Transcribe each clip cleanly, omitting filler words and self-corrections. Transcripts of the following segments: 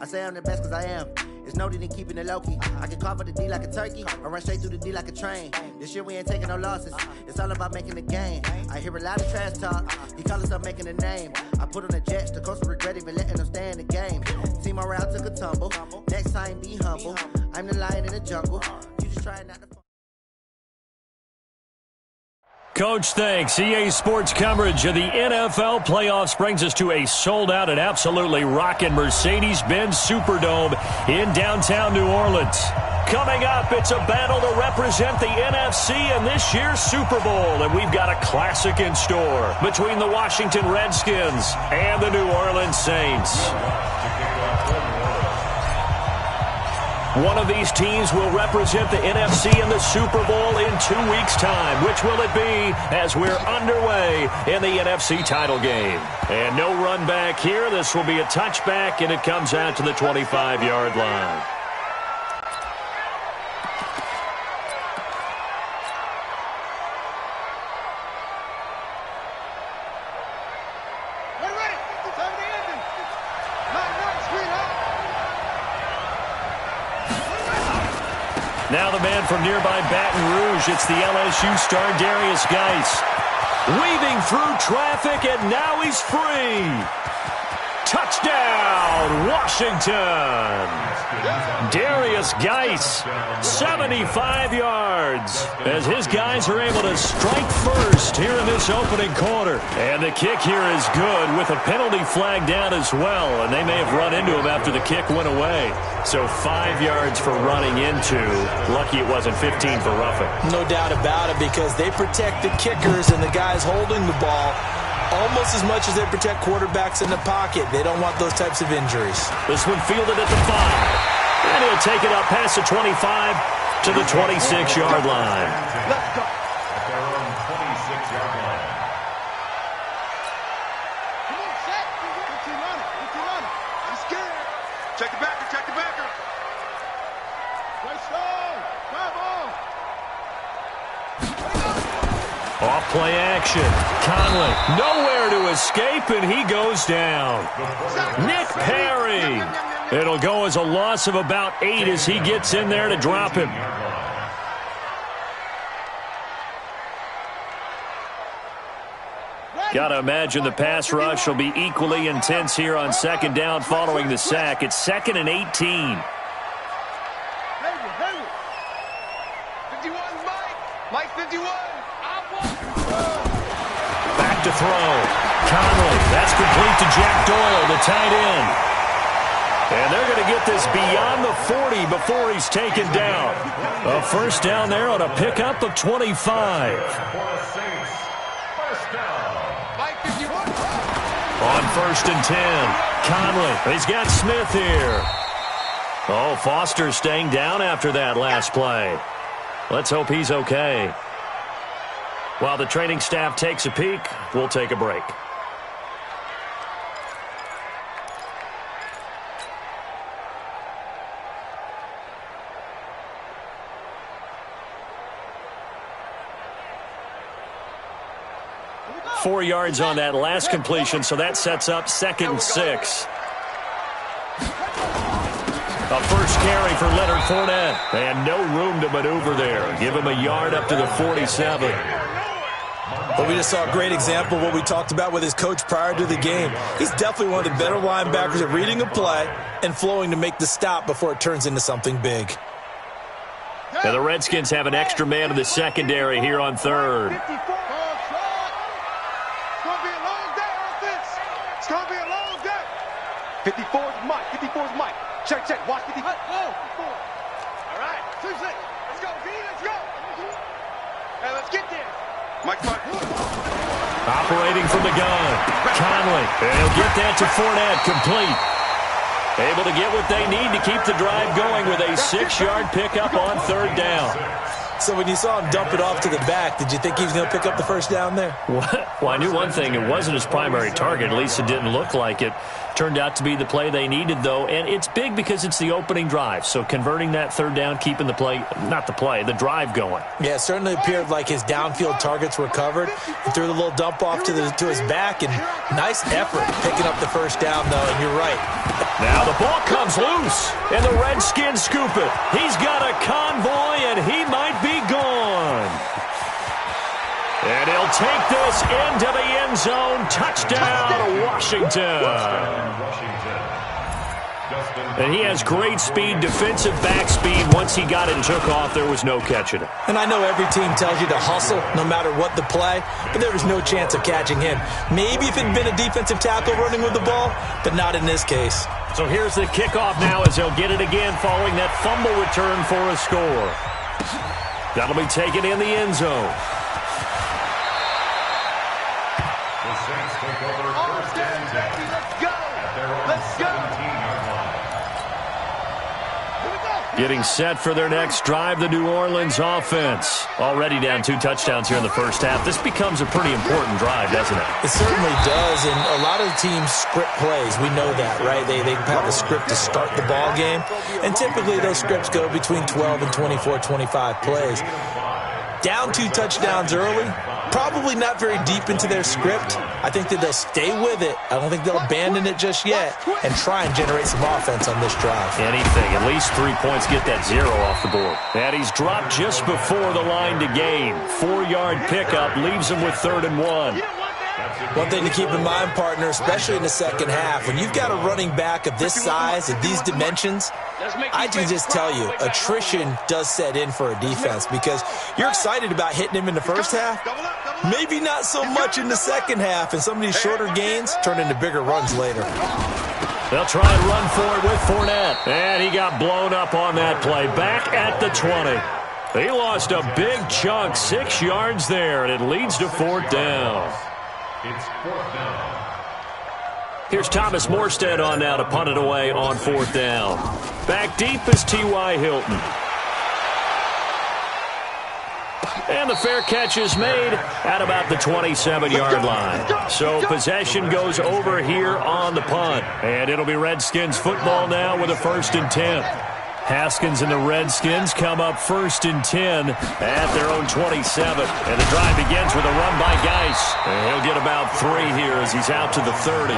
I say I'm the best because I am. It's noted in keeping it low-key. I can call for the D like a turkey or run straight through the D like a train. This year we ain't taking no losses. It's all about making the game. I hear a lot of trash talk. He call us up making a name. I put on the Jets. The coach will regret even letting them stay in the game. Team morale took a tumble. Next time be humble. I'm the lion in the jungle. You just try not to... Coach, thanks. EA Sports coverage of the NFL playoffs brings us to a sold-out and absolutely rocking Mercedes-Benz Superdome in downtown New Orleans. Coming up, it's a battle to represent the NFC in this year's Super Bowl, and we've got a classic in store between the Washington Redskins and the New Orleans Saints. One of these teams will represent the NFC in the Super Bowl in 2 weeks' time. Which will it be as we're underway in the NFC title game? And no run back here. This will be a touchback, and it comes out to the 25-yard line. Now the man from nearby Baton Rouge, it's the LSU star Darius Geis. Weaving through traffic, and now he's free. Touchdown, Washington. Darius Geis, 75 yards, as his guys are able to strike first here in this opening quarter. And the kick here is good with a penalty flag down as well, and they may have run into him after the kick went away. So 5 yards for running into. Lucky it wasn't 15 for roughing. No doubt about it, because they protect the kickers and the guys holding the ball almost as much as they protect quarterbacks in the pocket. They don't want those types of injuries. This one fielded at the 5. And he'll take it up past the 25 to the 26-yard line. Let's go. At their own 26-yard line. Come on, set. Keep running. I'm scared. Check the backer. Play slow. Drive on. Off play action. Conley nowhere to escape, and he goes down. Nick Perry. It'll go as a loss of about 8 as he gets in there to drop him. Got to imagine the pass rush will be equally intense here on second down following the sack. It's 2nd and 18. 51, Mike 51. Back to throw. Conley. That's complete to Jack Doyle, the tight end. And they're going to get this beyond the 40 before he's taken down. A first down there on a pickup of 25. On 1st and 10. Conley. He's got Smith here. Oh, Foster staying down after that last play. Let's hope he's okay. While the training staff takes a peek, we'll take a break. Four yards on that last completion, so that sets up 2nd and 6. A first carry for Leonard Fournette. And no room to maneuver there. Give him a yard up to the 47. But we just saw a great example of what we talked about with his coach prior to the game. He's definitely one of the better linebackers at reading a play and flowing to make the stop before it turns into something big. Now the Redskins have an extra man in the secondary here on 3rd. 54's Mike. 54's Mike. Check. Watch 54. All right. 2-6. Let's go, V. Let's go. Hey, let's get there. Mike. Operating from the gun. Conley. And he'll get that to Fournette. Complete. Able to get what they need to keep the drive going with a 6-yard pickup on 3rd down. So when you saw him dump it off to the back, did you think he was going to pick up the first down there? Well, I knew one thing. It wasn't his primary target. At least it didn't look like it. Turned out to be the play they needed, though. And it's big because it's the opening drive. So converting that third down, keeping the play, not the play, the drive going. Yeah, it certainly appeared like his downfield targets were covered. He threw the little dump off to his back, and nice effort picking up the first down, though, and you're right. Now the ball comes loose, and the Redskins scoop it. He's got a convoy, and he might be gone. And he'll take this into the end zone. Touchdown, Washington. And he has great speed, defensive back speed. Once he got it and took off, there was no catching it. And I know every team tells you to hustle no matter what the play, but there was no chance of catching him. Maybe if it had been a defensive tackle running with the ball, but not in this case. So here's the kickoff now as they'll get it again following that fumble return for a score. That'll be taken in the end zone. The Saints take over first and 10. Let's go! At their own Let's go! 17-yard line. Getting set for their next drive, the New Orleans offense. Already down 2 touchdowns here in the first half. This becomes a pretty important drive, doesn't it? It certainly does, and a lot of the teams script plays. We know that, right? They have a script to start the ball game, and typically those scripts go between 12 and 24, 25 plays. Down 2 touchdowns early, probably not very deep into their script. I think that they'll stay with it. I don't think they'll abandon it just yet and try and generate some offense on this drive. Anything, at least 3 points, get that 0 off the board. And he's dropped just before the line to gain. 4-yard pickup leaves him with 3rd and 1. One thing to keep in mind, partner, especially in the second half, when you've got a running back of this size and these dimensions, I can just tell you, attrition does set in for a defense because you're excited about hitting him in the first half, maybe not so much in the second half, and some of these shorter gains turn into bigger runs later. They'll try and run for it with Fournette, and he got blown up on that play. Back at the 20. He lost a big chunk, 6 yards there, and it leads to 4th down. It's 4th down. Here's Thomas Morstead on now to punt it away on 4th down. Back deep is T.Y. Hilton. And the fair catch is made at about the 27-yard line. So possession goes over here on the punt. And it'll be Redskins football now with a 1st and 10. Haskins and the Redskins come up 1st and 10 at their own 27. And the drive begins with a run by Geis. And he'll get about 3 here as he's out to the 30.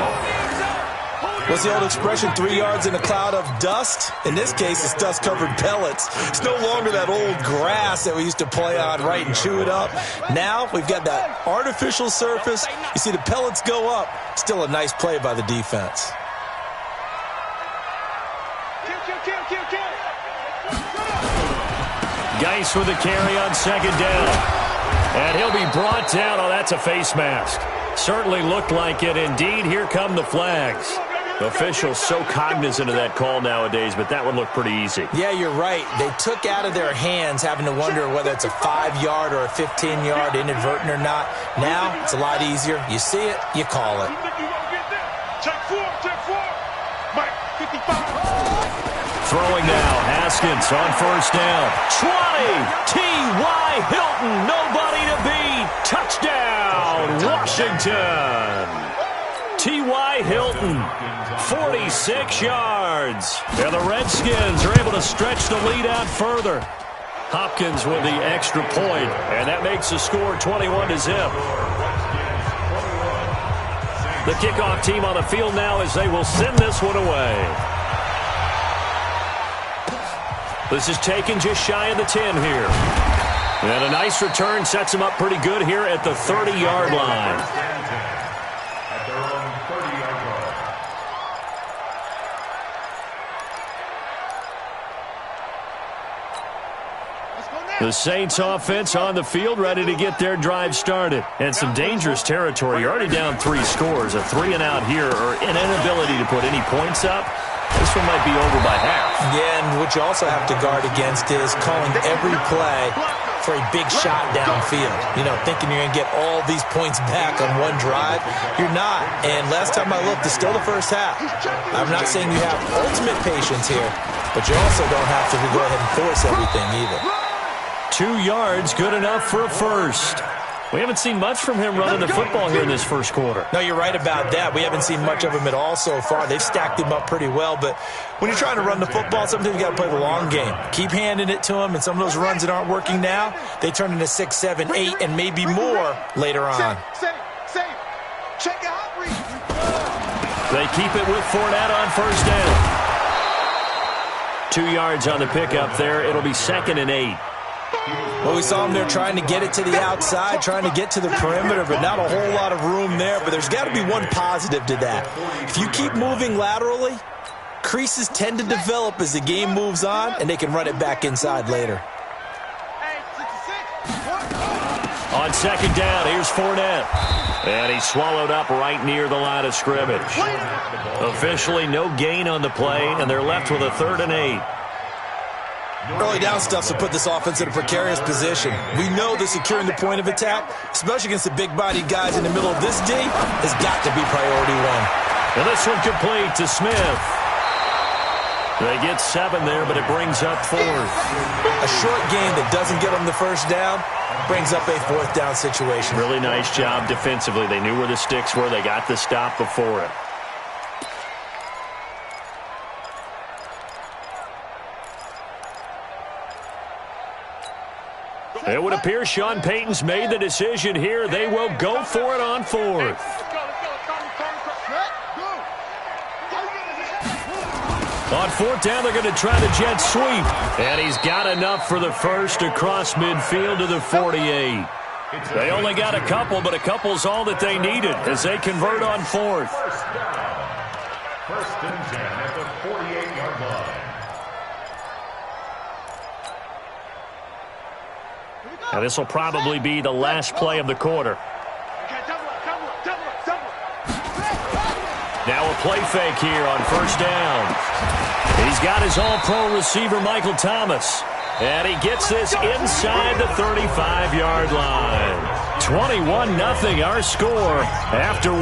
What's the old expression, 3 yards in a cloud of dust? In this case, it's dust-covered pellets. It's no longer that old grass that we used to play on, right, and chew it up. Now we've got that artificial surface. You see the pellets go up. Still a nice play by the defense. Geis with the carry on 2nd down. And he'll be brought down. Oh, that's a face mask. Certainly looked like it. Indeed, here come the flags. Officials so cognizant of that call nowadays, but that would look pretty easy. Yeah, you're right. They took out of their hands having to wonder whether it's a 5-yard or a 15-yard inadvertent or not. Now, it's a lot easier. You see it, you call it. Check 4. Mike, 55. Throwing now, Haskins on 1st down. 20, T.Y. Hilton, nobody to beat. Touchdown, Washington. T.Y. Hilton, 46 yards. And the Redskins are able to stretch the lead out further. Hopkins with the extra point, and that makes the score 21-0. The kickoff team on the field now as they will send this one away. This is taken just shy of the 10 here. And a nice return sets him up pretty good here at the 30-yard line. The Saints offense on the field ready to get their drive started. And some dangerous territory. You're already down 3 scores. A 3-and-out here or an inability to put any points up. This one might be over by half. Yeah, and what you also have to guard against is calling every play for a big shot downfield. You know, thinking you're going to get all these points back on one drive. You're not. And last time I looked, it's still the first half. I'm not saying you have ultimate patience here, but you also don't have to go ahead and force everything either. 2 yards, good enough for a first. We haven't seen much from him running the football here in this first quarter. No, you're right about that. We haven't seen much of him at all so far. They've stacked him up pretty well, but when you're trying to run the football, sometimes you got to play the long game. Keep handing it to him, and some of those runs that aren't working now, they turn into 6, 7, 8, and maybe more later on. Save. Check out. They keep it with Fournette on first down. 2 yards on the pickup there. It'll be 2nd and 8. Well, we saw him there trying to get it to the outside, trying to get to the perimeter, but not a whole lot of room there. But there's got to be one positive to that. If you keep moving laterally, creases tend to develop as the game moves on, and they can run it back inside later. On 2nd down, here's Fournette. And he's swallowed up right near the line of scrimmage. Officially no gain on the play, and they're left with a 3rd and 8. Early down stuff to put this offense in a precarious position. We know that securing the point of attack, especially against the big-bodied guys in the middle of this D, has got to be priority 1. And this one complete to Smith. They get 7 there, but it brings up 4th. A short gain that doesn't get them the first down brings up a 4th down situation. Really nice job defensively. They knew where the sticks were. They got the stop before it. It would appear Sean Payton's made the decision here. They will go for it on 4th. On 4th down, they're going to try the jet sweep. And he's got enough for the first across midfield to the 48. They only got a couple, but a couple's all that they needed as they convert on 4th. First and 10 at the 48-yard line. Now, this will probably be the last play of the quarter. Now a play fake here on first down. He's got his all-pro receiver, Michael Thomas. And he gets this inside the 35-yard line. 21-0 our score after 1.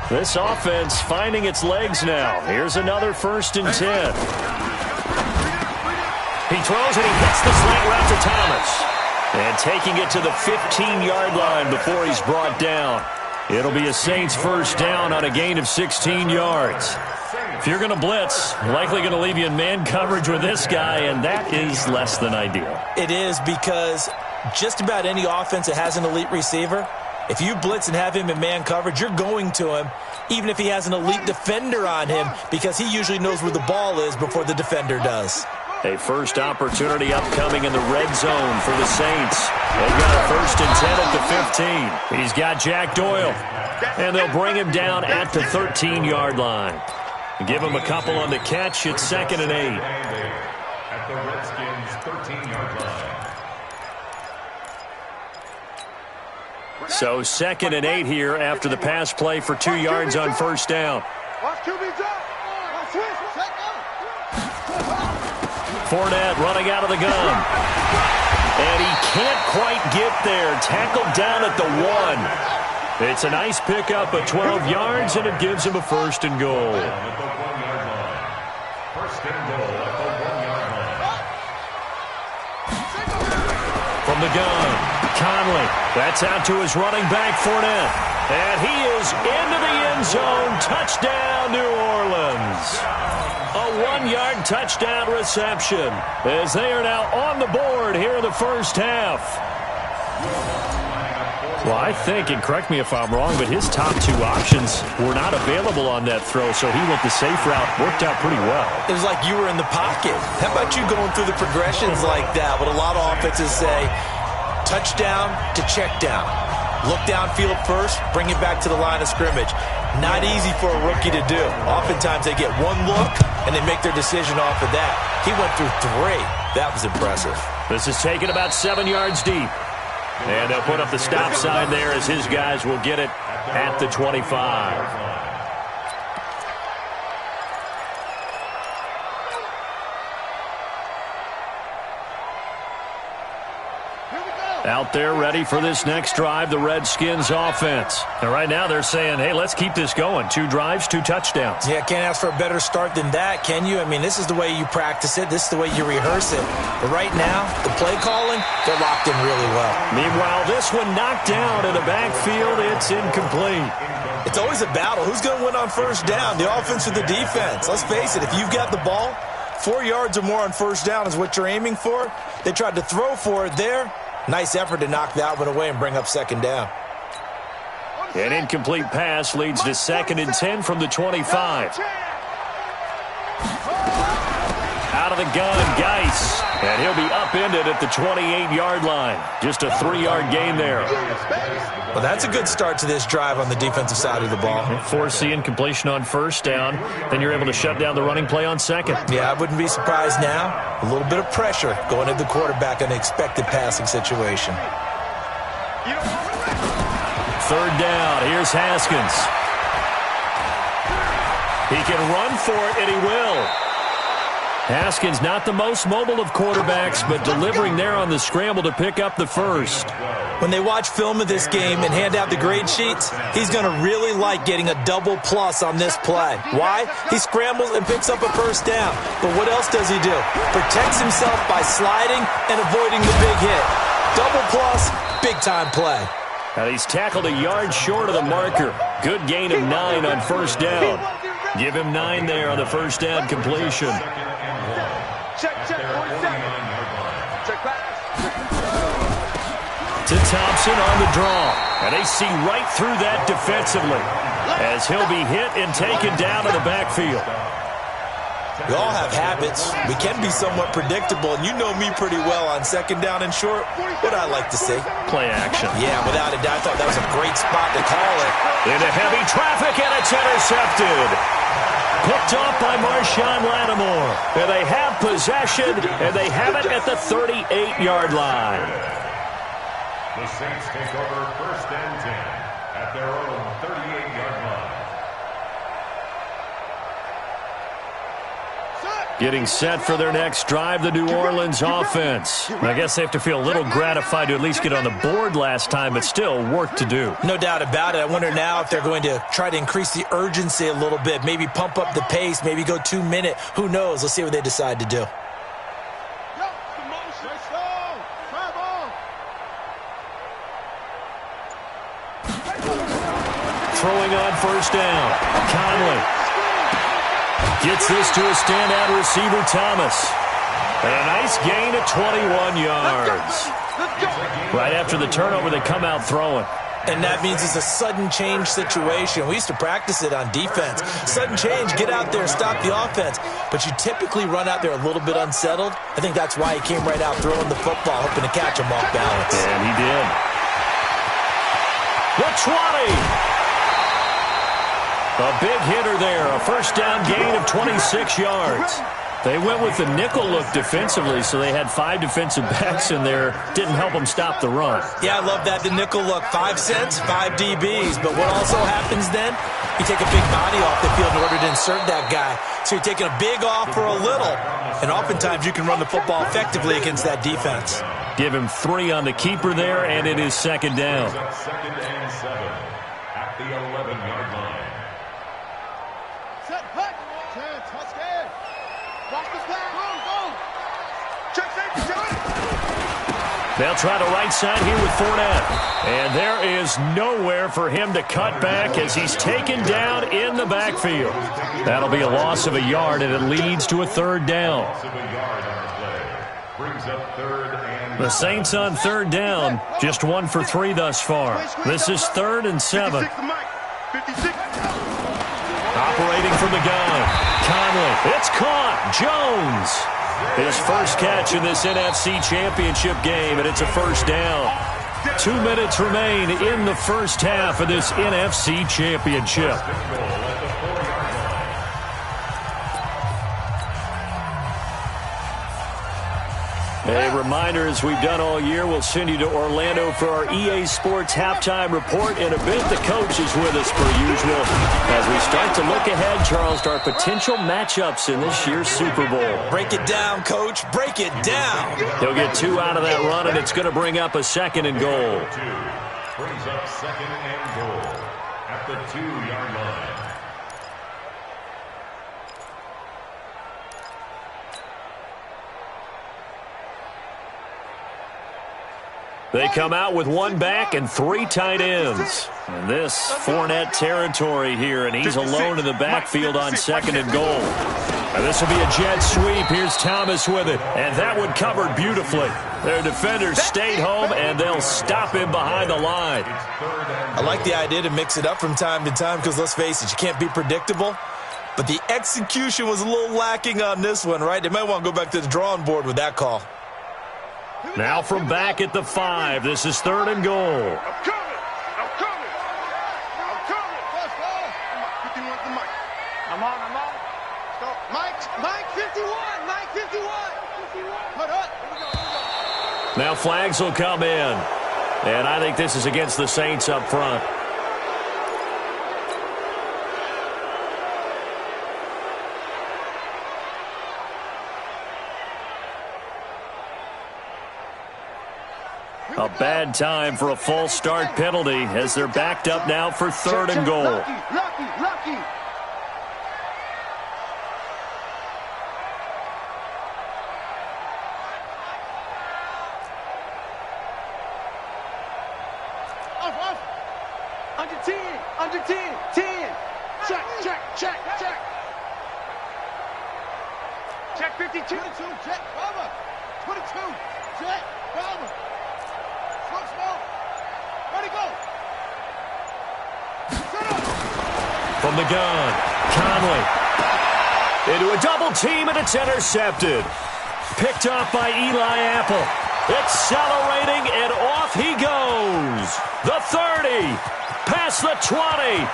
This offense finding its legs now. Here's another 1st and 10. He throws and he hits the slant route to Thomas. And taking it to the 15-yard line before he's brought down. It'll be a Saints first down on a gain of 16 yards. If you're going to blitz, likely going to leave you in man coverage with this guy, and that is less than ideal. It is, because just about any offense that has an elite receiver, if you blitz and have him in man coverage, you're going to him, even if he has an elite defender on him, because he usually knows where the ball is before the defender does. A first opportunity upcoming in the red zone for the Saints. They've got a 1st and 10 at the 15. He's got Jack Doyle. And they'll bring him down at the 13-yard line. Give him a couple on the catch. It's 2nd and 8. At the Redskins 13-yard line. So 2nd and 8 here after the pass play for 2 yards on first down. Fournette running out of the gun. And he can't quite get there. Tackled down at the 1. It's a nice pickup of 12 yards, and it gives him a 1st and goal. First and goal at the 1-yard line. From the gun, Conley. That's out to his running back, Fournette. And he is into the end zone. Touchdown, New Orleans. A 1-yard touchdown reception as they are now on the board here in the first half. Well, I think, and correct me if I'm wrong, but his top 2 options were not available on that throw, so he went the safe route. Worked out pretty well. It was like you were in the pocket. How about you going through the progressions like that? What a lot of offenses say, touchdown to check down. Look downfield first, bring it back to the line of scrimmage. Not easy for a rookie to do. Oftentimes they get one look, and they make their decision off of that. He went through 3. That was impressive. This is taken about 7 yards deep. And they'll put up the stop sign there as his guys will get it at the 25. Here we go. Out there ready for this next drive, the Redskins offense. And right now they're saying, hey, let's keep this going. 2 drives, 2 touchdowns. Yeah, can't ask for a better start than that, can you? I mean, this is the way you practice it. This is the way you rehearse it. But right now, the play calling, they're locked in really well. Meanwhile, this one knocked down in the backfield. It's incomplete. It's always a battle. Who's going to win on first down, the offense or the defense? Let's face it, if you've got the ball, 4 yards or more on first down is what you're aiming for. They tried to throw for it there. Nice effort to knock that one away and bring up second down. An incomplete pass leads to 2nd and 10 from the 25. Out of the gun, Geis. And he'll be upended at the 28-yard line. Just a 3-yard gain there. Well, that's a good start to this drive on the defensive side of the ball. Force the incompletion on first down. Then you're able to shut down the running play on second. Yeah, I wouldn't be surprised now. A little bit of pressure going at the quarterback in an expected passing situation. 3rd down. Here's Haskins. He can run for it, and he will. Haskins not the most mobile of quarterbacks, but delivering there on the scramble to pick up the first. When they watch film of this game and hand out the grade sheets, he's going to really like getting a double plus on this play. Why? He scrambles and picks up a first down. But what else does he do? Protects himself by sliding and avoiding the big hit. Double plus, big-time play. Now he's tackled a yard short of the marker. Good gain of 9 on first down. Give him 9 there on the first down completion. Check, 47. Check pass. To Thompson on the draw. And they see right through that defensively as he'll be hit and taken down in the backfield. We all have habits. We can be somewhat predictable, and you know me pretty well on second down and short. What I like to see. Play action. Yeah, without a doubt. I thought that was a great spot to call it. Into heavy traffic, and it's intercepted. Picked off by Marshawn Lattimore. And they have possession, and they have it at the 38-yard line. The Saints take over 1st and 10 at their own 38-yard line. Getting set for their next drive, the New Orleans offense. I guess they have to feel a little gratified to at least get on the board last time, but still work to do. No doubt about it. I wonder now if they're going to try to increase the urgency a little bit, maybe pump up the pace, maybe go 2-minute. Who knows? Let's see what they decide to do. Throwing on first down. Conley. Gets this to a standout receiver, Thomas. And a nice gain of 21 yards. Right after the turnover, they come out throwing. And that means it's a sudden change situation. We used to practice it on defense. Sudden change, get out there, stop the offense. But you typically run out there a little bit unsettled. I think that's why he came right out throwing the football, hoping to catch him off balance. And he did. The 20. A big hitter there, a first down gain of 26 yards. They went with the nickel look defensively, so they had 5 defensive backs in there. Didn't help them stop the run. Yeah, I love that, the nickel look. 5 cents, 5 DBs. But what also happens then? You take a big body off the field in order to insert that guy. So you're taking a big off for a little. And oftentimes you can run the football effectively against that defense. Give him 3 on the keeper there, and it is second down. 2nd and 7 at the 11-yard line. They'll try the right side here with Fournette. And there is nowhere for him to cut back as he's taken down in the backfield. That'll be a loss of a yard, and it leads to a 3rd down. The Saints on 3rd down, just 1 for 3 thus far. This is 3rd and 7. Operating from the gun. Conley. It's caught. Jones. His first catch in this NFC Championship game, and it's a first down. 2 minutes remain in the first half of this NFC Championship. A reminder, as we've done all year, we'll send you to Orlando for our EA Sports halftime report. In a bit, the coach is with us per usual as we start to look ahead, Charles, to our potential matchups in this year's Super Bowl. Break it down, Coach. Break it down. He'll get 2 out of that run, and it's going to bring up a 2nd and goal. Brings up 2nd and goal at the 2-yard line. They come out with 1 back and 3 tight ends. And this Fournette territory here, and he's alone in the backfield on 2nd and goal. And this will be a jet sweep. Here's Thomas with it. And that one covered beautifully. Their defenders stayed home, and they'll stop him behind the line. I like the idea to mix it up from time to time because, let's face it, you can't be predictable. But the execution was a little lacking on this one, right? They might want to go back to the drawing board with that call. Now from back at the 5, this is 3rd and goal. I'm coming. First ball. 51 to Mike. I'm on. So, Mike 51. Mike 51. Hold up. Now flags will come in. And I think this is against the Saints up front. A bad time for a false start penalty as they're backed up now for 3rd and goal. Lucky. Off. Under 10. 10. Check. Check 52. 22, check, cover. 22, check, cover. Smoke. Ready, go. Set up. From the gun, Conley. Into a double team, and it's intercepted. Picked off by Eli Apple. Accelerating, and off he goes. The 30, past the 20.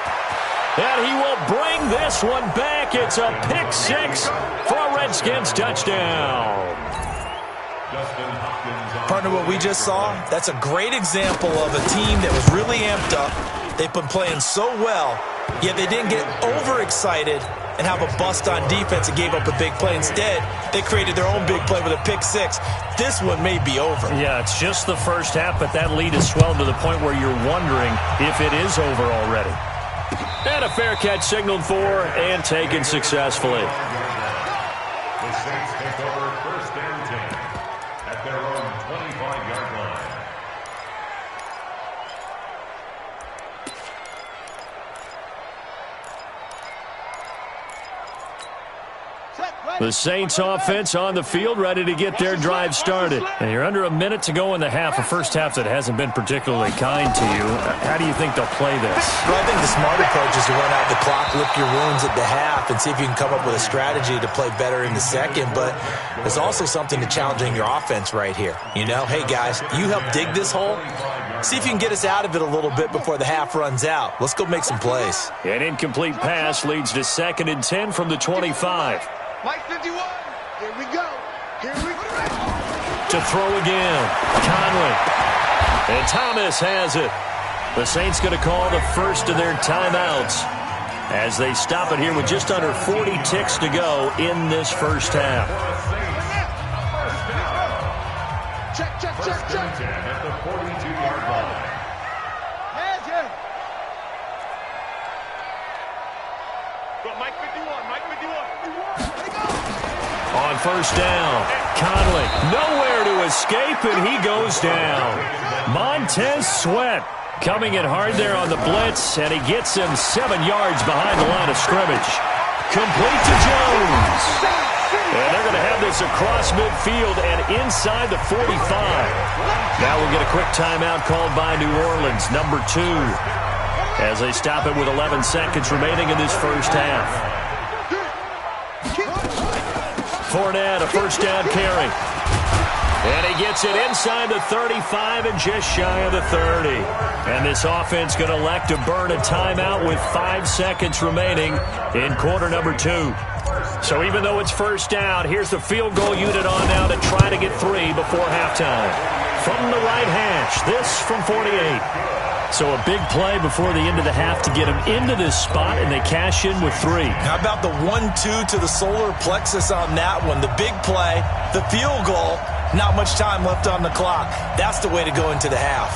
And he will bring this one back. It's a pick 6 for a Redskins touchdown. Partner, what we just saw, that's a great example of a team that was really amped up. They've been playing so well, yet they didn't get overexcited and have a bust on defense and gave up a big play. Instead, they created their own big play with a pick 6. This one may be over. Yeah, it's just the first half, but that lead has swelled to the point where you're wondering if it is over already. And a fair catch signaled for and taken successfully. The Saints take over 1st and 10 at their own 25-yard line. The Saints offense on the field, ready to get their drive started. And you're under a minute to go in the half, a first half that hasn't been particularly kind to you. How do you think they'll play this? Well, I think the smart approach is to run out the clock, lick your wounds at the half, and see if you can come up with a strategy to play better in the second. But there's also something to challenging your offense right here. You know, hey, guys, you help dig this hole. See if you can get us out of it a little bit before the half runs out. Let's go make some plays. An incomplete pass leads to 2nd and 10 from the 25. Mike 51. Here we go. To throw again, Conley. And Thomas has it. The Saints going to call the first of their timeouts as they stop it here with just under 40 ticks to go in this first half. Check. First and 10 at the 42-yard line. Go, Mike 51. On first down, Conley nowhere to escape, and he goes down. Montez Sweat coming in hard there on the blitz, and he gets him 7 yards behind the line of scrimmage. Complete to Jones. And they're going to have this across midfield and inside the 45. Now we'll get a quick timeout called by New Orleans, number 2, as they stop it with 11 seconds remaining in this first half. Fournette, a first down carry. And he gets it inside the 35 and just shy of the 30. And this offense going to elect to burn a timeout with 5 seconds remaining in quarter number 2. So even though it's first down, here's the field goal unit on now to try to get 3 before halftime. From the right hash, this from 48. So a big play before the end of the half to get them into this spot, and they cash in with 3. How about the 1-2 to the solar plexus on that one? The big play, the field goal, not much time left on the clock. That's the way to go into the half.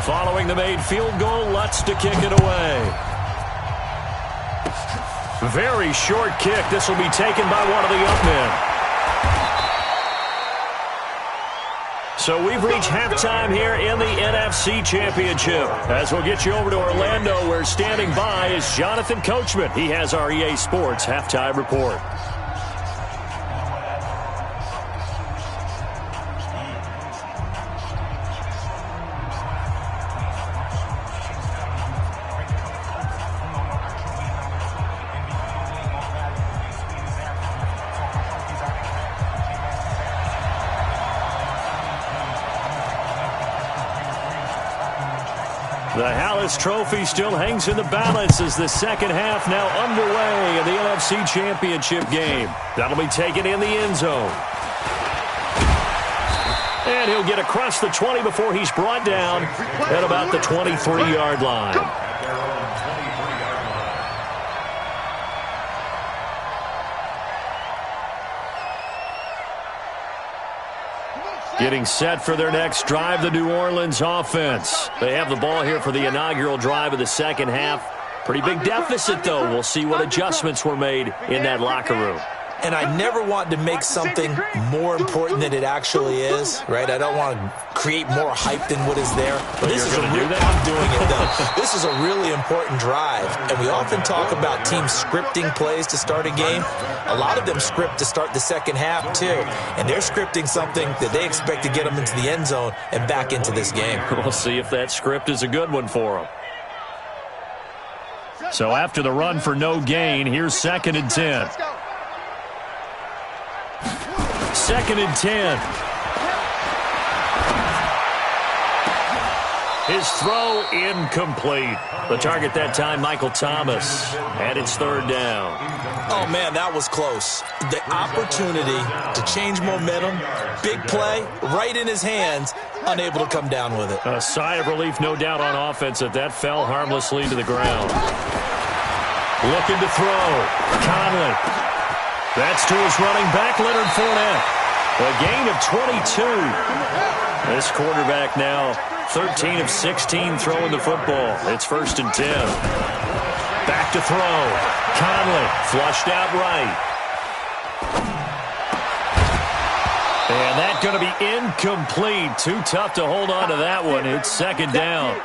Following the made field goal, Lutz to kick it away. Very short kick. This will be taken by one of the up men. So we've reached halftime here in the NFC Championship. As we'll get you over to Orlando, where standing by is Jonathan Coachman. He has our EA Sports Halftime Report. The Hallis Trophy still hangs in the balance as the second half now underway in the NFC Championship game. That'll be taken in the end zone. And he'll get across the 20 before he's brought down at about the 23-yard line. Getting set for their next drive, the New Orleans offense. They have the ball here for the inaugural drive of the second half. Pretty big deficit, though. We'll see what adjustments were made in that locker room. And I never want to make something more important than it actually is, right? I don't want to create more hype than what is there. But this is I'm doing it, though. This is a really important drive. And we often talk about teams scripting plays to start a game. A lot of them script to start the second half, too. And they're scripting something that they expect to get them into the end zone and back into this game. We'll see if that script is a good one for them. So after the run for no gain, here's 2nd and 10. 2nd and 10. His throw incomplete. The target that time, Michael Thomas. And it's 3rd down. Oh, man, that was close. The opportunity to change momentum, big play, right in his hands, unable to come down with it. A sigh of relief, no doubt, on offense that fell harmlessly to the ground. Looking to throw. Conley. That's to his running back, Leonard Fournette. A gain of 22. This quarterback now 13 of 16 throwing the football. It's 1st and 10. Back to throw. Conley flushed out right. And that's going to be incomplete. Too tough to hold on to that one. It's 2nd down.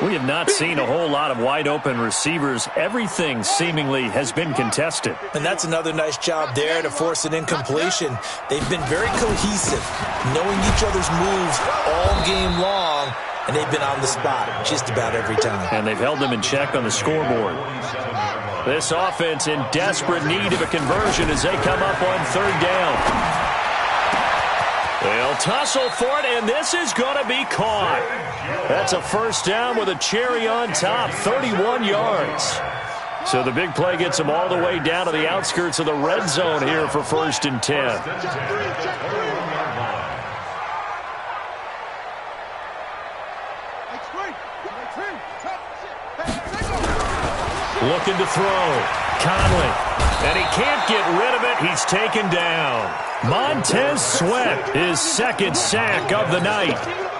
We have not seen a whole lot of wide-open receivers. Everything seemingly has been contested. And that's another nice job there to force an incompletion. They've been very cohesive, knowing each other's moves all game long, and they've been on the spot just about every time. And they've held them in check on the scoreboard. This offense in desperate need of a conversion as they come up on 3rd down. They'll tussle for it, and this is going to be caught. That's a 1st down with a cherry on top, 31 yards. So the big play gets them all the way down to the outskirts of the red zone here for 1st and 10. Looking to throw. Conley. And he can't get rid of it. He's taken down. Montez Sweat, his 2nd sack of the night.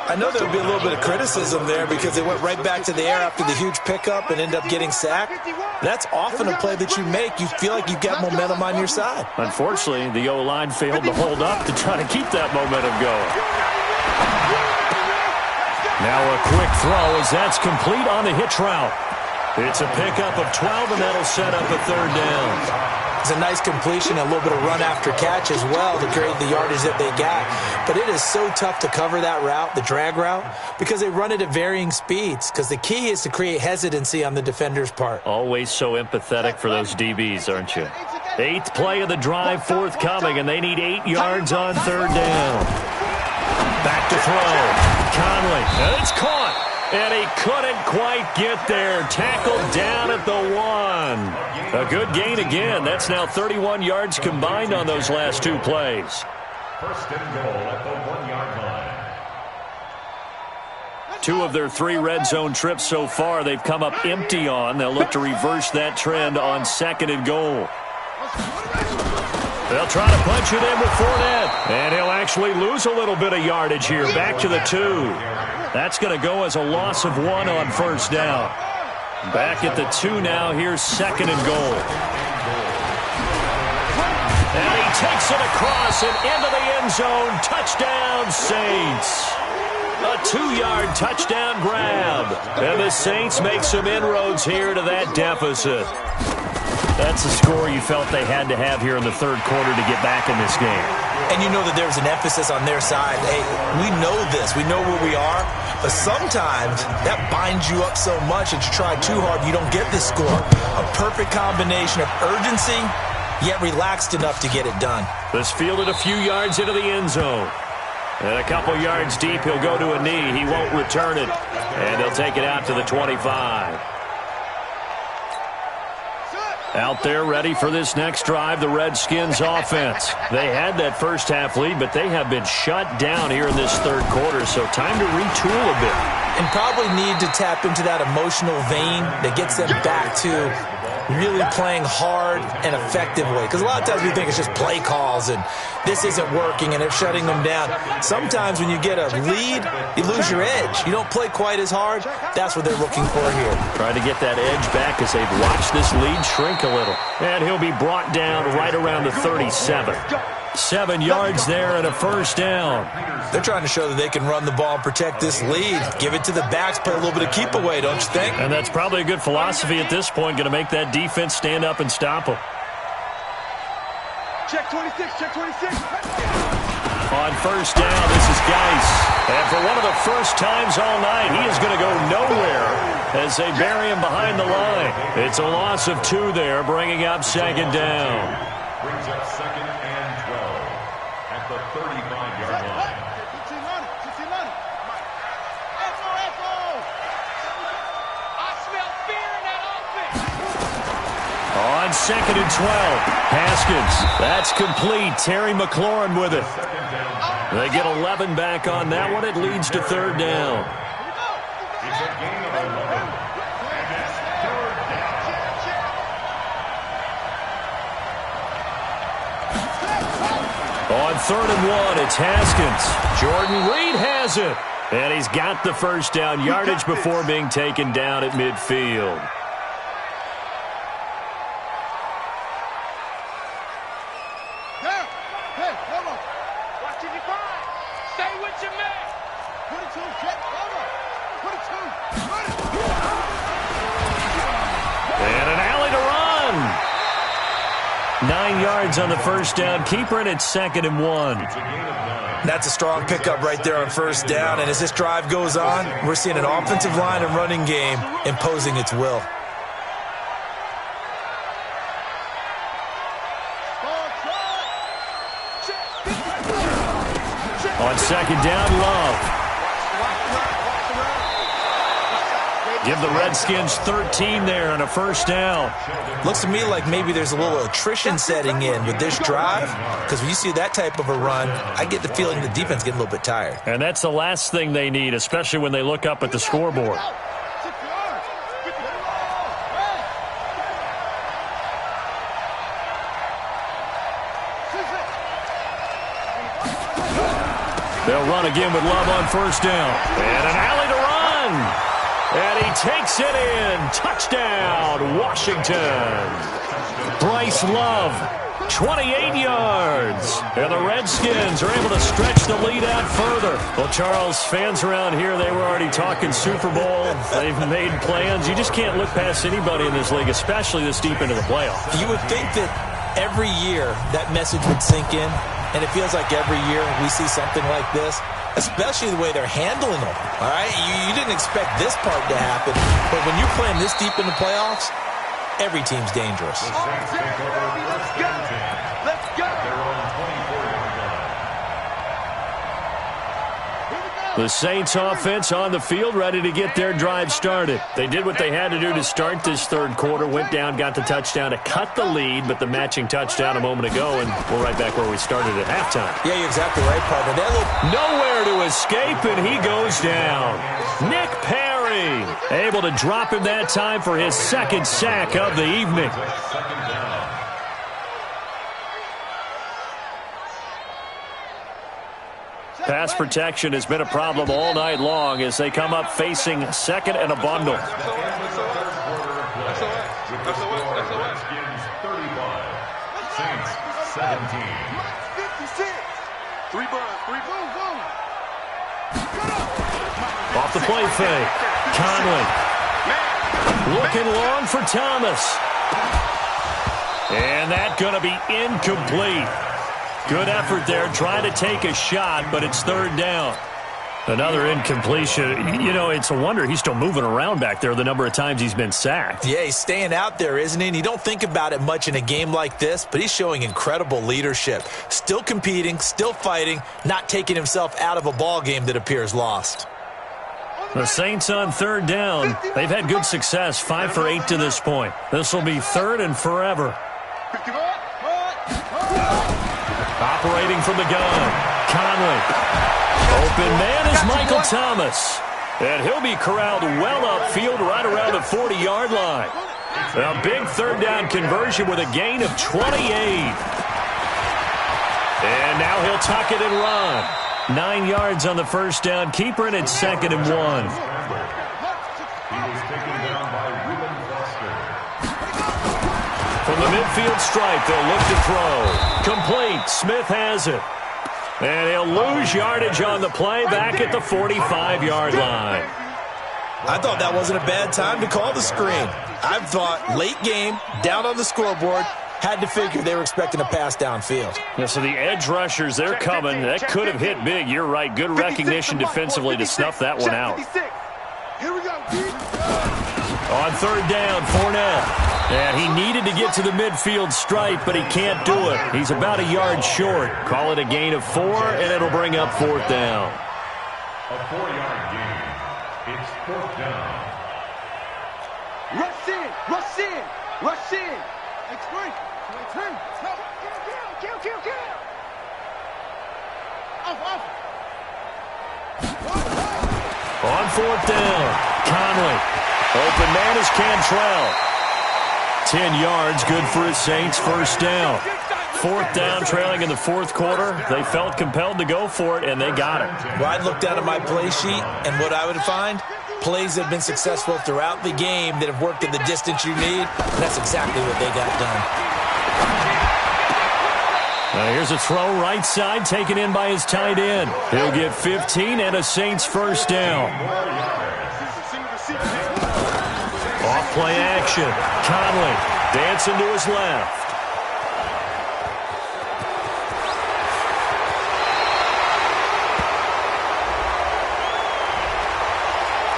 I know there'll be a little bit of criticism there because they went right back to the air after the huge pickup and ended up getting sacked. That's often a play that you make. You feel like you've got momentum on your side. Unfortunately, the O-line failed to hold up to try to keep that momentum going. Now a quick throw as that's complete on the hitch route. It's a pickup of 12, and that'll set up a 3rd down. It's a nice completion, a little bit of run after catch as well to create the yardage that they got. But it is so tough to cover that route, the drag route, because they run it at varying speeds. Because the key is to create hesitancy on the defender's part. Always so empathetic for those DBs, aren't you? 8th play of the drive forthcoming, and they need 8 yards on 3rd down. Back to throw. Conley. And it's caught. And he couldn't quite get there. Tackled down at the 1. A good gain again. That's now 31 yards combined on those last 2 plays. First and goal at the 1-yard line. 2 of their 3 red zone trips so far they've come up empty on. They'll look to reverse that trend on 2nd and goal. They'll try to punch it in with Fournette. And he'll actually lose a little bit of yardage here. Back to the 2. That's going to go as a loss of 1 on first down. Back at the 2 now. Here's 2nd and goal. And he takes it across and into the end zone. Touchdown, Saints. A 2-yard touchdown grab. And the Saints make some inroads here to that deficit. That's a score you felt they had to have here in the third quarter to get back in this game. And you know that there's an emphasis on their side. Hey, we know this. We know where we are. But sometimes that binds you up so much that you try too hard, you don't get this score. A perfect combination of urgency, yet relaxed enough to get it done. This fielded a few yards into the end zone. And a couple yards deep, he'll go to a knee. He won't return it. And he'll take it out to the 25. Out there ready for this next drive, the Redskins offense. They had that first half lead, but they have been shut down here in this third quarter, so time to retool a bit. And probably need to tap into that emotional vein that gets them back to really playing hard and effectively. Because a lot of times we think it's just play calls and this isn't working and it's shutting them down. Sometimes when you get a lead, you lose your edge. You don't play quite as hard. That's what they're looking for here. Trying to get that edge back as they've watched this lead shrink a little. And he'll be brought down right around the 37. 7 yards there and a first down. They're trying to show that they can run the ball and protect this lead. Give it to the backs, play a little bit of keep away, don't you think? And that's probably a good philosophy at this point, going to make that defense stand up and stop them. Check 26, check 26. On first down, this is Geis. And for one of the first times all night, he is going to go nowhere as they bury him behind the line. It's a loss of 2 there, bringing up 2nd down. Brings up 2nd and 12 at the 35-yard line. I smell fear in that offense. On 2nd and 12, Haskins. That's complete. Terry McLaurin with it. They get 11 back on that one. It leads to 3rd down. It's a gain of 11, and it's 3rd down. On 3rd and 1, it's Haskins. Jordan Reed has it. And he's got the first down yardage before being taken down at midfield. And an alley to run. 9 yards on the first down. Keeper in at 2nd and 1. That's a strong pickup right there on first down. And as this drive goes on, we're seeing an offensive line and running game imposing its will. On 2nd down, Love. Give the Redskins 13 there on a first down. Looks to me like maybe there's a little attrition setting in with this drive, because when you see that type of a run, I get the feeling the defense getting a little bit tired. And that's the last thing they need, especially when they look up at the scoreboard. They'll run again with Love on first down. And an alley to run. And he takes it in. Touchdown, Washington. Bryce Love, 28 yards. And the Redskins are able to stretch the lead out further. Well, Charles, fans around here, they were already talking Super Bowl. They've made plans. You just can't look past anybody in this league, especially this deep into the playoffs. You would think that every year that message would sink in. And it feels like every year we see something like this, especially the way they're handling them, all right? You didn't expect this part to happen, but when you're playing this deep in the playoffs, every team's dangerous. Let's go! Let's go! They're on 24-yard line. Here we go! The Saints offense on the field, ready to get their drive started. They did what they had to do to start this third quarter, went down, got the touchdown to cut the lead, but the matching touchdown a moment ago, and we're right back where we started at halftime. Yeah, you're exactly right, partner. Nowhere to escape, and he goes down. Nick Perry able to drop him that time for his second sack of the evening. Pass protection has been a problem all night long as they come up facing second and a bundle. Redskins 35, Saints 17. 56. 3 boom. Off the play fake. Conley. Looking long for Thomas. And that's going to be incomplete. Good effort there, trying to take a shot, but it's third down. Another incompletion. You know, it's a wonder he's still moving around back there the number of times he's been sacked. Yeah, he's staying out there, isn't he? And you don't think about it much in a game like this, but he's showing incredible leadership. Still competing, still fighting, not taking himself out of a ball game that appears lost. The Saints on third down. They've had good success, 5 for 8 to this point. This will be third and forever. Operating from the gun, Conley. Open man is Michael Thomas. And he'll be corralled well upfield right around the 40-yard line. A big third down conversion with a gain of 28. And now he'll tuck it and run. 9 yards on the first down. Keeper, and it's second and 1. He was taken down by Ruben Foster. From the midfield stripe, they'll look to throw. Complete. Smith has it. And he'll lose yardage on the play back at the 45-yard line. I thought that wasn't a bad time to call the screen. I thought late game, down on the scoreboard, had to figure they were expecting a pass downfield. Yeah, so the edge rushers, they're coming. That could have hit big. You're right. Good recognition defensively to snuff that one out. Here we go. On third down, Fournette. And he needed to get to the midfield stripe, but he can't do it. He's about a yard short. Call it a gain of 4, and it'll bring up fourth down. A 4-yard gain. It's fourth down. Rush in. X3. Turn. Kill. Off. On fourth down, Conley. Open man is Cantrell. 10 yards, good for his Saints, first down. Fourth down, trailing in the fourth quarter. They felt compelled to go for it, and they got it. Well, I'd look down at my play sheet, and what I would find, plays that have been successful throughout the game that have worked in the distance you need, and that's exactly what they got done. Now here's a throw right side, taken in by his tight end. He'll get 15 and a Saints first down. Off play action. Conley dancing to his left.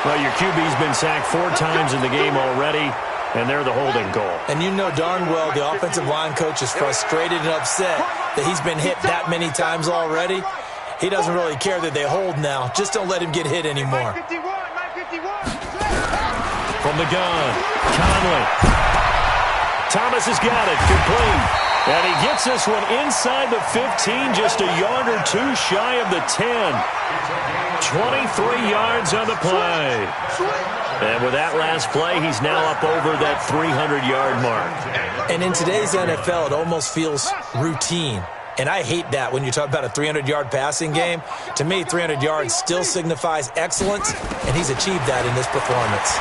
Well, your QB's been sacked 4 times in the game already, and they're the holding goal. And you know darn well the offensive line coach is frustrated and upset that he's been hit that many times already. He doesn't really care that they hold now. Just don't let him get hit anymore. From the gun, Conley. Thomas has got it, complete. And he gets this one inside the 15, just a yard or 2 shy of the 10. 23 yards on the play. And with that last play, he's now up over that 300-yard mark. And in today's NFL, it almost feels routine. And I hate that when you talk about a 300-yard passing game. To me, 300 yards still signifies excellence, and he's achieved that in this performance.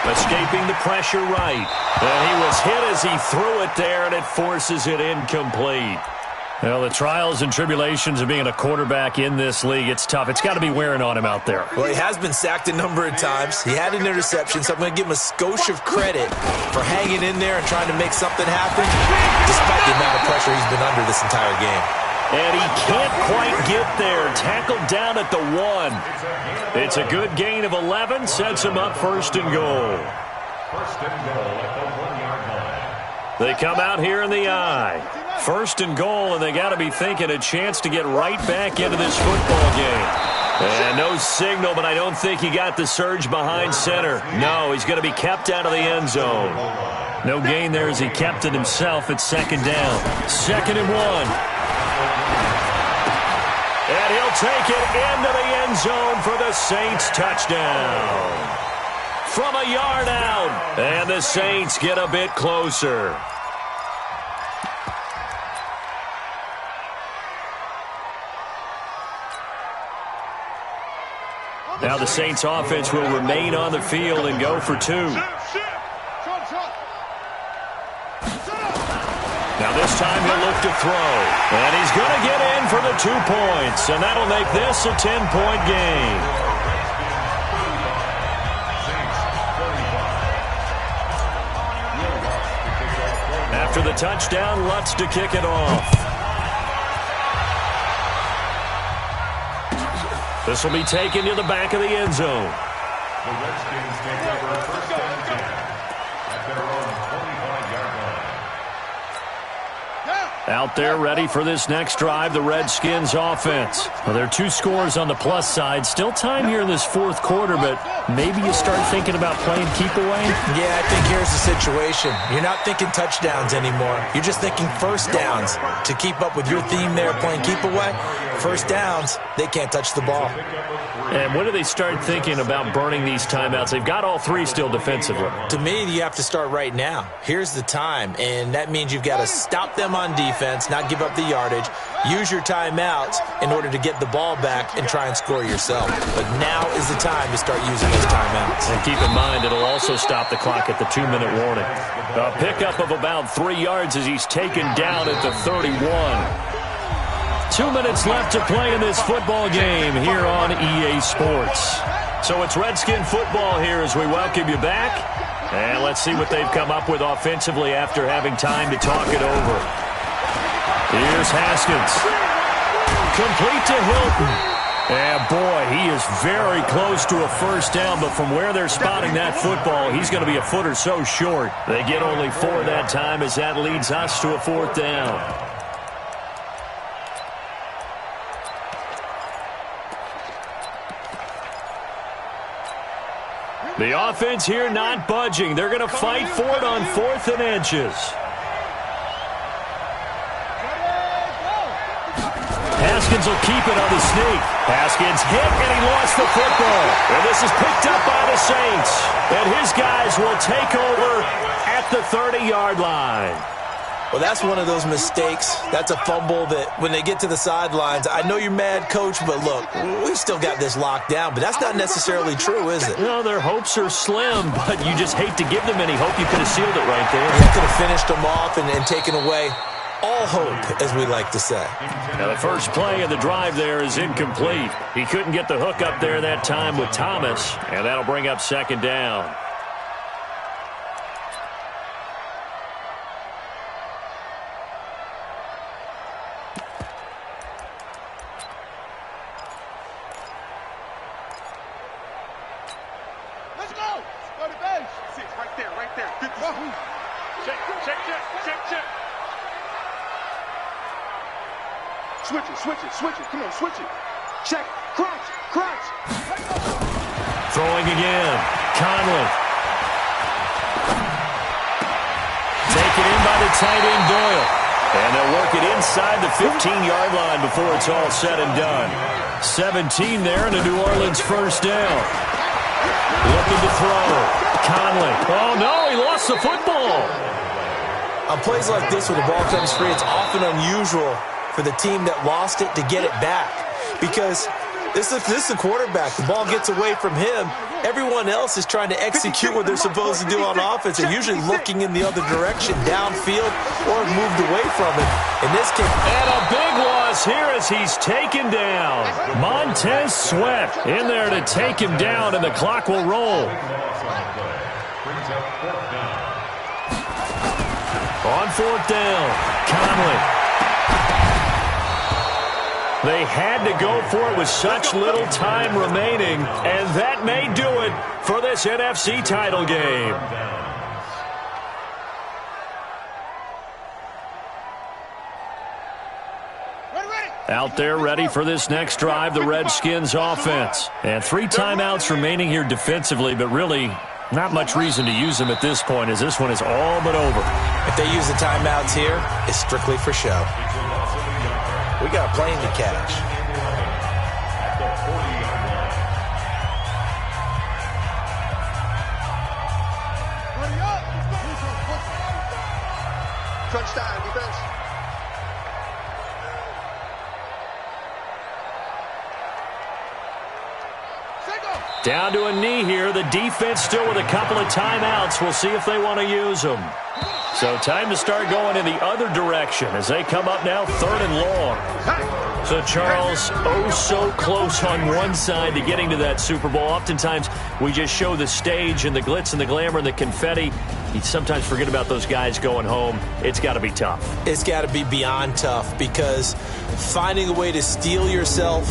Escaping the pressure right. And he was hit as he threw it there, and it forces it incomplete. Well, the trials and tribulations of being a quarterback in this league, it's tough. It's got to be wearing on him out there. Well, he has been sacked a number of times. He had an interception, so I'm going to give him a skosh of credit for hanging in there and trying to make something happen, despite the amount of pressure he's been under this entire game. And he can't quite get there. Tackled down at the 1. It's a good gain of 11. Sets him up first and goal. First and goal at the 1-yard line. They come out here in the I. First and goal, and they got to be thinking a chance to get right back into this football game. And no signal, but I don't think he got the surge behind center. No, he's going to be kept out of the end zone. No gain there as he kept it himself at second down. 2nd and 1. And he'll take it into the end zone for the Saints touchdown. From a yard out. And the Saints get a bit closer. Now the Saints offense will remain on the field and go for 2. Now this time he'll look to throw. And he's going to get in for the 2 points. And that'll make this a 10-point game. After the touchdown, Lutz to kick it off. This will be taken to the back of the end zone. The Redskins take over 1st and 10 at their own 25-yard line. Out there ready for this next drive, the Redskins offense. Well, there are 2 scores on the plus side. Still time here in this 4th quarter, but maybe you start thinking about playing keep away? Yeah, I think here's the situation. You're not thinking touchdowns anymore. You're just thinking first downs. To keep up with your theme there, playing keep away, first downs, they can't touch the ball. And when do they start thinking about burning these timeouts? They've got all 3 still defensively. To me, you have to start right now. Here's the time, and that means you've got to stop them on defense, not give up the yardage, use your timeouts in order to get the ball back and try and score yourself. But now is the time to start using those timeouts. And keep in mind, it'll also stop the clock at the 2-minute warning. A pickup of about 3 yards as he's taken down at the 31. 2 minutes left to play in this football game here on EA Sports. So it's Redskin football here as we welcome you back. And let's see what they've come up with offensively after having time to talk it over. Here's Haskins. Complete to Hilton. And boy, he is very close to a first down, but from where they're spotting that football, he's going to be a foot or so short. They get only 4 that time as that leads us to a 4th down. The offense here not budging. They're going to fight for it on 4th and inches. Haskins will keep it on the sneak. Haskins hit, and he lost the football. And this is picked up by the Saints. And his guys will take over at the 30-yard line. Well, that's one of those mistakes. That's a fumble that when they get to the sidelines, I know you're mad, Coach, but look, we still got this locked down. But that's not necessarily true, is it? No, their hopes are slim, but you just hate to give them any hope. You could have sealed it right there. You could have finished them off and taken away all hope, as we like to say. Now, the first play of the drive there is incomplete. He couldn't get the hook up there that time with Thomas, and that'll bring up 2nd down. Switch it. Come on, switch it. Check. Crunch. Throwing again. Conley. Taken in by the tight end, Doyle. And they'll work it inside the 15-yard line before it's all said and done. 17 there and a New Orleans first down. Looking to throw. Conley. Oh, no, he lost the football. On plays like this where the ball comes free, it's often unusual for the team that lost it to get it back. Because this is the quarterback. The ball gets away from him. Everyone else is trying to execute what they're supposed to do on offense. They're usually looking in the other direction, downfield, or moved away from it. In this case, and a big loss here as he's taken down. Montez Sweat in there to take him down, and the clock will roll. On 4th down, Conley. They had to go for it with such little time remaining, and that may do it for this NFC title game. Out there ready for this next drive, the Redskins offense. And 3 timeouts remaining here defensively, but really not much reason to use them at this point, as this one is all but over. If they use the timeouts here, it's strictly for show. We got a plane to catch. Crunch time, defense. Down to a knee here. The defense still with a couple of timeouts. We'll see if they want to use them. So time to start going in the other direction as they come up now 3rd and long. So, Charles, oh so close on one side to getting to that Super Bowl. Oftentimes, we just show the stage and the glitz and the glamour and the confetti. You sometimes forget about those guys going home. It's got to be tough. It's got to be beyond tough, because finding a way to steel yourself,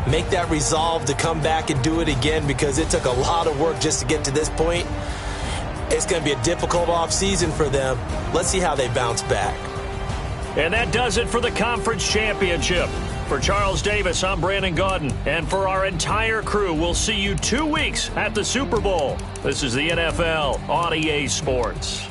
make that resolve to come back and do it again, because it took a lot of work just to get to this point. It's going to be a difficult offseason for them. Let's see how they bounce back. And that does it for the conference championship. For Charles Davis, I'm Brandon Gaudin. And for our entire crew, we'll see you 2 weeks at the Super Bowl. This is the NFL on EA Sports.